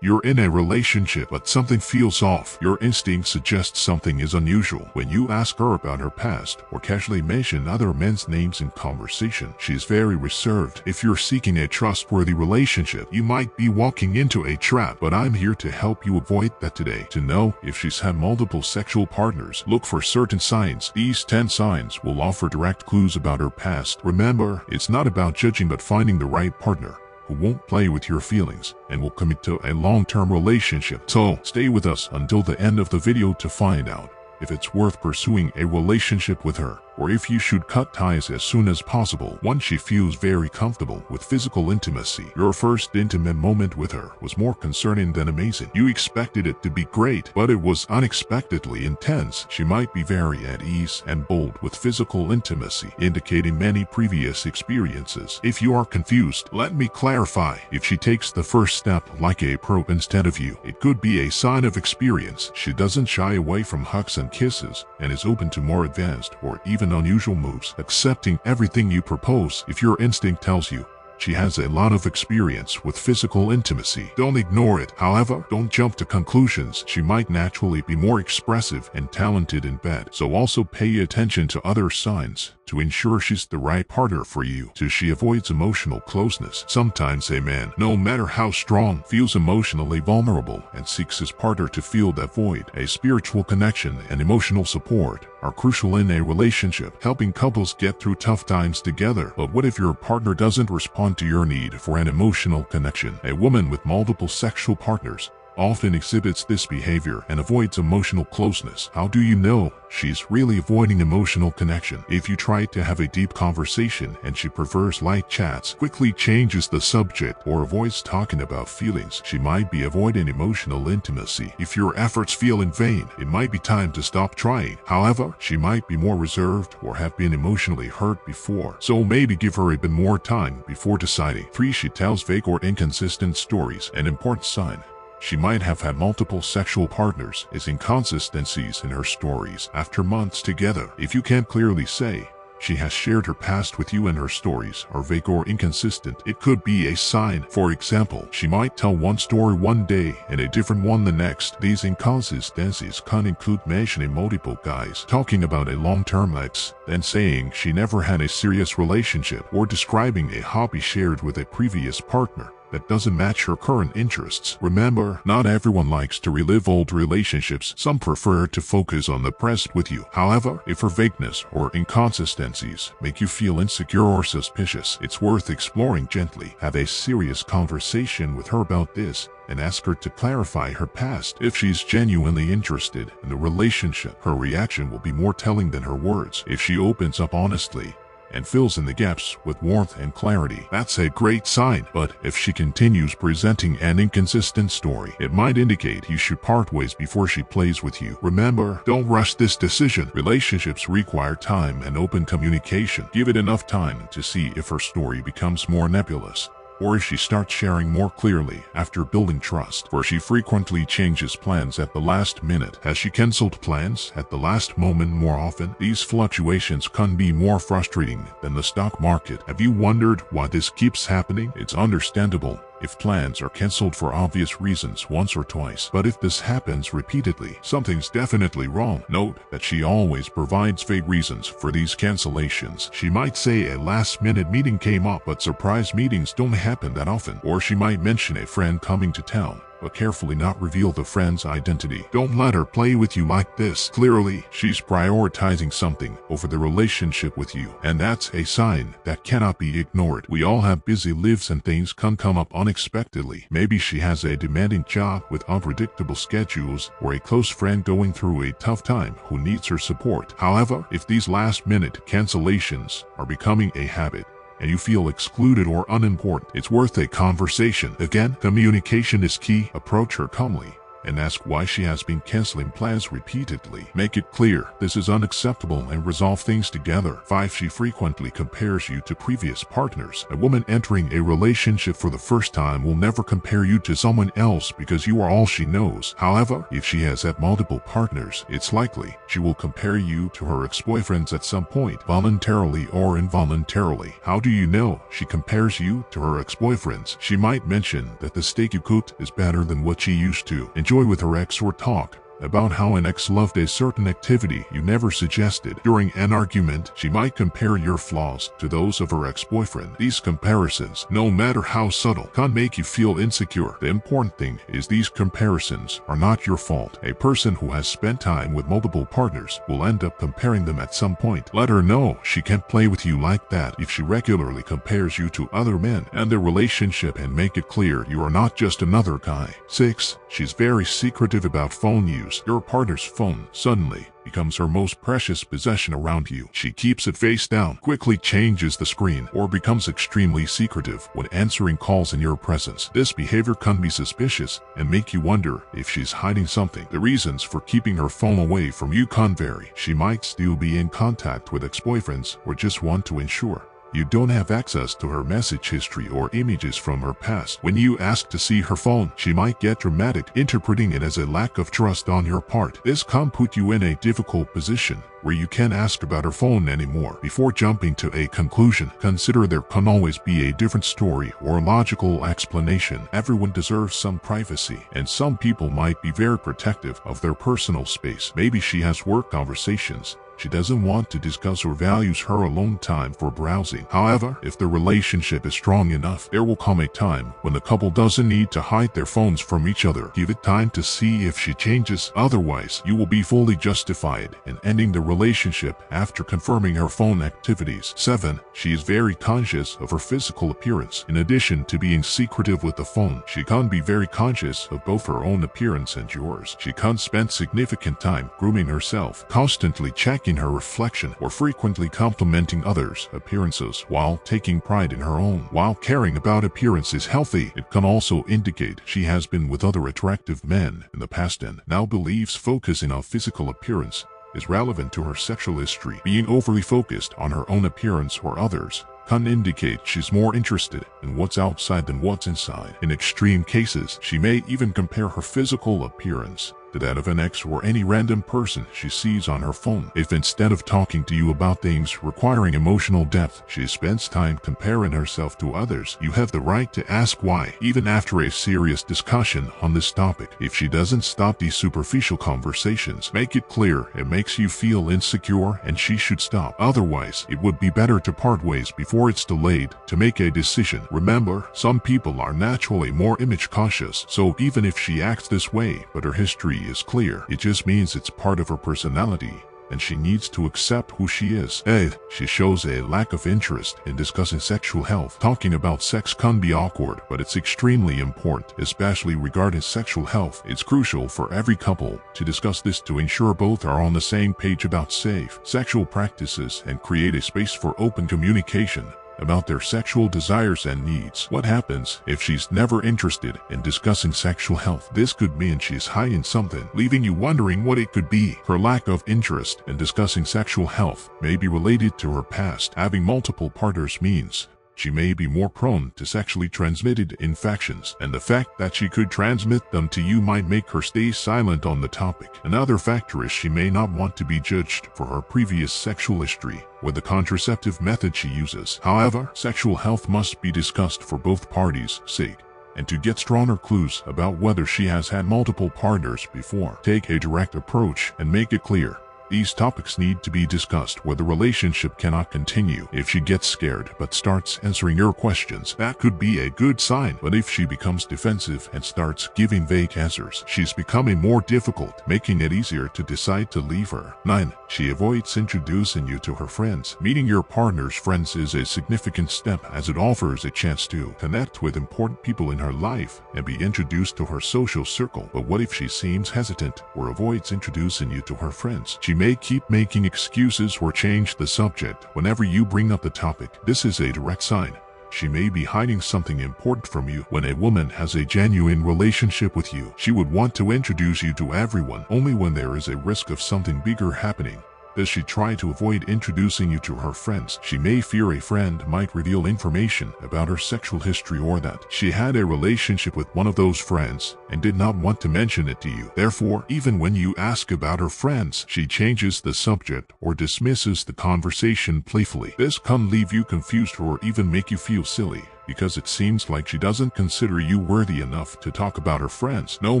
You're in a relationship, but something feels off. Your instinct suggests something is unusual. When you ask her about her past or casually mention other men's names in conversation, she's very reserved. If you're seeking a trustworthy relationship, you might be walking into a trap, but I'm here to help you avoid that today. To know if she's had multiple sexual partners, look for certain signs. These 10 signs will offer direct clues about her past. Remember, it's not about judging but finding the right partner who won't play with your feelings and will commit to a long-term relationship. So, stay with us until the end of the video to find out if it's worth pursuing a relationship with her, or if you should cut ties as soon as possible once she feels very comfortable with physical intimacy. Your first intimate moment with her was more concerning than amazing. You expected it to be great, but it was unexpectedly intense. She might be very at ease and bold with physical intimacy, indicating many previous experiences. If you are confused, let me clarify. If she takes the first step like a pro instead of you, it could be a sign of experience. She doesn't shy away from hugs and kisses and is open to more advanced or even unusual moves, accepting everything you propose. If your instinct tells you she has a lot of experience with physical intimacy, don't ignore it. However, don't jump to conclusions. She might naturally be more expressive and talented in bed, so also pay attention to other signs to ensure she's the right partner for you. 2. She avoids emotional closeness. Sometimes a man, no matter how strong, feels emotionally vulnerable and seeks his partner to fill that void. A spiritual connection and emotional support are crucial in a relationship, helping couples get through tough times together. But what if your partner doesn't respond to your need for an emotional connection? A woman with multiple sexual partners often exhibits this behavior and avoids emotional closeness. How do you know she's really avoiding emotional connection? If you try to have a deep conversation and she prefers light chats, quickly changes the subject, or avoids talking about feelings, she might be avoiding emotional intimacy. If your efforts feel in vain, it might be time to stop trying. However, she might be more reserved or have been emotionally hurt before, so maybe give her a bit more time before deciding. 3. She tells vague or inconsistent stories. An important sign she might have had multiple sexual partners is inconsistencies in her stories after months together. If you can't clearly say she has shared her past with you and her stories are vague or inconsistent, it could be a sign. For example, she might tell one story one day and a different one the next. These inconsistencies can include mentioning multiple guys, talking about a long-term ex, then saying she never had a serious relationship, or describing a hobby shared with a previous partner that doesn't match her current interests. Remember, not everyone likes to relive old relationships. Some prefer to focus on the present with you. However, if her vagueness or inconsistencies make you feel insecure or suspicious, it's worth exploring gently. Have a serious conversation with her about this and ask her to clarify her past. If she's genuinely interested in the relationship, her reaction will be more telling than her words. If she opens up honestly and fills in the gaps with warmth and clarity, that's a great sign. But if she continues presenting an inconsistent story, it might indicate you should part ways before she plays with you. Remember, don't rush this decision. Relationships require time and open communication. Give it enough time to see if her story becomes more nebulous, or if she starts sharing more clearly after building trust. For she frequently changes plans at the last minute. Has she canceled plans at the last moment more often? These fluctuations can be more frustrating than the stock market. Have you wondered why this keeps happening? It's understandable if plans are canceled for obvious reasons once or twice, but if this happens repeatedly, something's definitely wrong. Note that she always provides vague reasons for these cancellations. She might say a last-minute meeting came up, but surprise meetings don't happen that often. Or she might mention a friend coming to town, but carefully not reveal the friend's identity. Don't let her play with you like this. Clearly, she's prioritizing something over the relationship with you, and that's a sign that cannot be ignored. We all have busy lives and things can come up unexpectedly. Maybe she has a demanding job with unpredictable schedules, or a close friend going through a tough time who needs her support. However, if these last-minute cancellations are becoming a habit, and you feel excluded or unimportant, it's worth a conversation. Again, communication is key. Approach her calmly and ask why she has been canceling plans repeatedly. Make it clear this is unacceptable and resolve things together. 5. She frequently compares you to previous partners. A woman entering a relationship for the first time will never compare you to someone else because you are all she knows. However, if she has had multiple partners, it's likely she will compare you to her ex-boyfriends at some point, voluntarily or involuntarily. How do you know she compares you to her ex-boyfriends? She might mention that the steak you cooked is better than what she used to enjoy with her ex, or talk about how an ex loved a certain activity you never suggested. During an argument, she might compare your flaws to those of her ex-boyfriend. These comparisons, no matter how subtle, can make you feel insecure. The important thing is these comparisons are not your fault. A person who has spent time with multiple partners will end up comparing them at some point. Let her know she can't play with you like that if she regularly compares you to other men and their relationship, and make it clear you are not just another guy. 6. She's very secretive about phone use. Your partner's phone suddenly becomes her most precious possession around you. She keeps it face down, quickly changes the screen, or becomes extremely secretive when answering calls in your presence. This behavior can be suspicious and make you wonder if she's hiding something. The reasons for keeping her phone away from you can vary. She might still be in contact with ex-boyfriends or just want to ensure you don't have access to her message history or images from her past. When you ask to see her phone, she might get dramatic, interpreting it as a lack of trust on your part. This can put you in a difficult position where you can't ask about her phone anymore. Before jumping to a conclusion, consider there can always be a different story or logical explanation. Everyone deserves some privacy, and some people might be very protective of their personal space. Maybe she has work conversations she doesn't want to discuss or values her alone time for browsing. However, if the relationship is strong enough, there will come a time when the couple doesn't need to hide their phones from each other. Give it time to see if she changes. Otherwise, you will be fully justified in ending the relationship after confirming her phone activities. 7. She is very conscious of her physical appearance. In addition to being secretive with the phone, she can be very conscious of both her own appearance and yours. She can spend significant time grooming herself, constantly checking her reflection, or frequently complimenting others' appearances while taking pride in her own. While caring about appearance is healthy, it can also indicate she has been with other attractive men in the past and now believes focusing on physical appearance is relevant to her sexual history. Being overly focused on her own appearance or others can indicate she's more interested in what's outside than what's inside. In extreme cases, she may even compare her physical appearance to that of an ex or any random person she sees on her phone. If instead of talking to you about things requiring emotional depth, she spends time comparing herself to others, you have the right to ask why, even after a serious discussion on this topic. If she doesn't stop these superficial conversations, make it clear it makes you feel insecure and she should stop. Otherwise, it would be better to part ways before it's too late to make a decision. Remember, some people are naturally more image cautious, so even if she acts this way, but her history is clear, it just means it's part of her personality, and she needs to accept who she is. 8. She shows a lack of interest in discussing sexual health. Talking about sex can be awkward, but it's extremely important, especially regarding sexual health. It's crucial for every couple to discuss this to ensure both are on the same page about safe sexual practices and create a space for open communication about their sexual desires and needs. What happens if she's never interested in discussing sexual health? This could mean she's hiding something, leaving you wondering what it could be. Her lack of interest in discussing sexual health may be related to her past. Having multiple partners means she may be more prone to sexually transmitted infections, and the fact that she could transmit them to you might make her stay silent on the topic. Another factor is she may not want to be judged for her previous sexual history or the contraceptive method she uses. However, sexual health must be discussed for both parties' sake, and to get stronger clues about whether she has had multiple partners before. Take a direct approach and make it clear these topics need to be discussed where the relationship cannot continue. If she gets scared but starts answering your questions, that could be a good sign. But if she becomes defensive and starts giving vague answers, she's becoming more difficult, making it easier to decide to leave her. 9. She avoids introducing you to her friends. Meeting your partner's friends is a significant step as it offers a chance to connect with important people in her life and be introduced to her social circle. But what if she seems hesitant or avoids introducing you to her friends? She may keep making excuses or change the subject whenever you bring up the topic. This is a direct sign She may be hiding something important from you. When a woman has a genuine relationship with you, she would want to introduce you to everyone. Only when there is a risk of something bigger happening does she try to avoid introducing you to her friends. She may fear a friend might reveal information about her sexual history, or that she had a relationship with one of those friends and did not want to mention it to you. Therefore, even when you ask about her friends, she changes the subject or dismisses the conversation playfully. This can leave you confused or even make you feel silly, because it seems like she doesn't consider you worthy enough to talk about her friends. No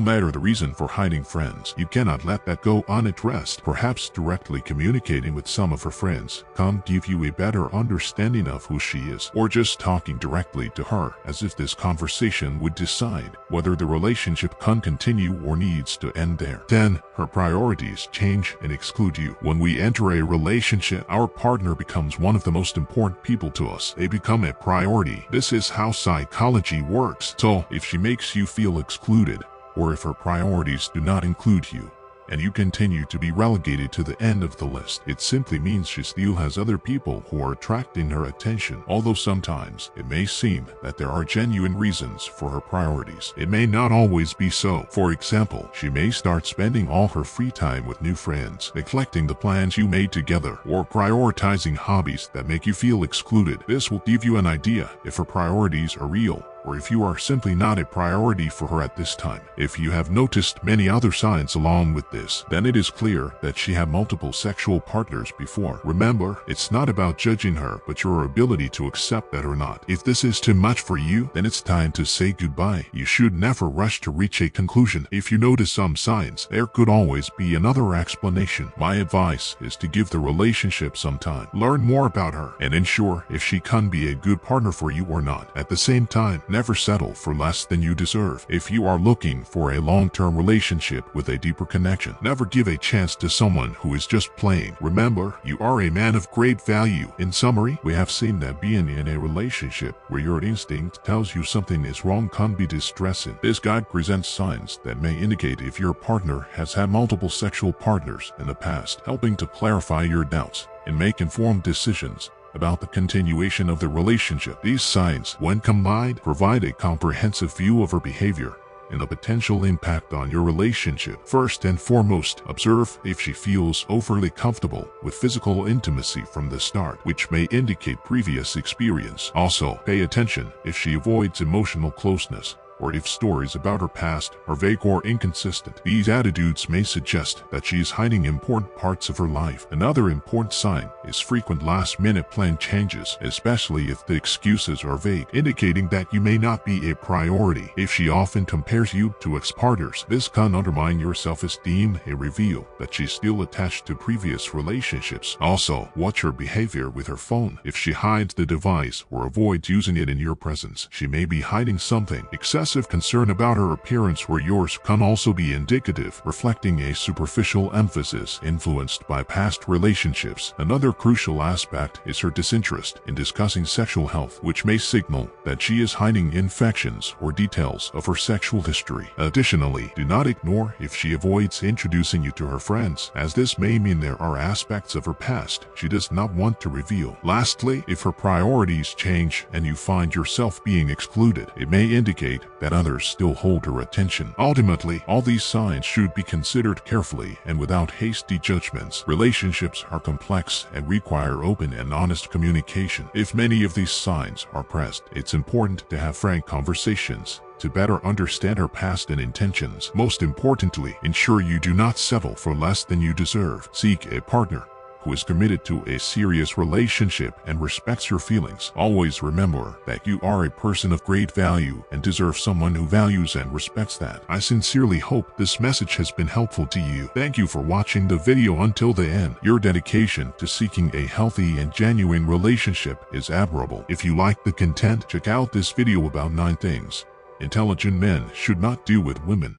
matter the reason for hiding friends, you cannot let that go unaddressed. Perhaps directly communicating with some of her friends can give you a better understanding of who she is, or just talking directly to her, as if this conversation would decide whether the relationship can continue or needs to end there. 10. Her priorities change and exclude you. When we enter a relationship, our partner becomes one of the most important people to us. They become a priority. This is how psychology works. So, if she makes you feel excluded, or if her priorities do not include you, and you continue to be relegated to the end of the list, it simply means she still has other people who are attracting her attention. Although sometimes it may seem that there are genuine reasons for her priorities, it may not always be so. For example, she may start spending all her free time with new friends, neglecting the plans you made together, or prioritizing hobbies that make you feel excluded. This will give you an idea if her priorities are real, or if you are simply not a priority for her at this time. If you have noticed many other signs along with this, then it is clear that she had multiple sexual partners before. Remember, it's not about judging her, but your ability to accept that or not. If this is too much for you, then it's time to say goodbye. You should never rush to reach a conclusion. If you notice some signs, there could always be another explanation. My advice is to give the relationship some time. Learn more about her and ensure if she can be a good partner for you or not. At the same time, never settle for less than you deserve. If you are looking for a long-term relationship with a deeper connection, never give a chance to someone who is just playing. Remember, you are a man of great value. In summary, we have seen that being in a relationship where your instinct tells you something is wrong can be distressing. This guide presents signs that may indicate if your partner has had multiple sexual partners in the past, helping to clarify your doubts and make informed decisions about the continuation of the relationship. These signs, when combined, provide a comprehensive view of her behavior and the potential impact on your relationship. First and foremost, observe if she feels overly comfortable with physical intimacy from the start, which may indicate previous experience. Also, pay attention if she avoids emotional closeness, or if stories about her past are vague or inconsistent. These attitudes may suggest that she is hiding important parts of her life. Another important sign is frequent last-minute plan changes, especially if the excuses are vague, indicating that you may not be a priority. If she often compares you to ex-partners, this can undermine your self-esteem and reveal that she's still attached to previous relationships. Also, watch her behavior with her phone. If she hides the device or avoids using it in your presence, she may be hiding something. Excessive concern about her appearance or yours can also be indicative, reflecting a superficial emphasis influenced by past relationships. Another crucial aspect is her disinterest in discussing sexual health, which may signal that she is hiding infections or details of her sexual history. Additionally, do not ignore if she avoids introducing you to her friends, as this may mean there are aspects of her past she does not want to reveal. Lastly, if her priorities change and you find yourself being excluded, it may indicate that others still hold her attention. Ultimately, all these signs should be considered carefully and without hasty judgments. Relationships are complex and require open and honest communication. If many of these signs are present, it's important to have frank conversations to better understand her past and intentions. Most importantly, ensure you do not settle for less than you deserve. Seek a partner who is committed to a serious relationship and respects your feelings. Always remember that you are a person of great value and deserve someone who values and respects that. I sincerely hope this message has been helpful to you. Thank you for watching the video until the end. Your dedication to seeking a healthy and genuine relationship is admirable. If you like the content, check out this video about 9 things intelligent men should not do with women.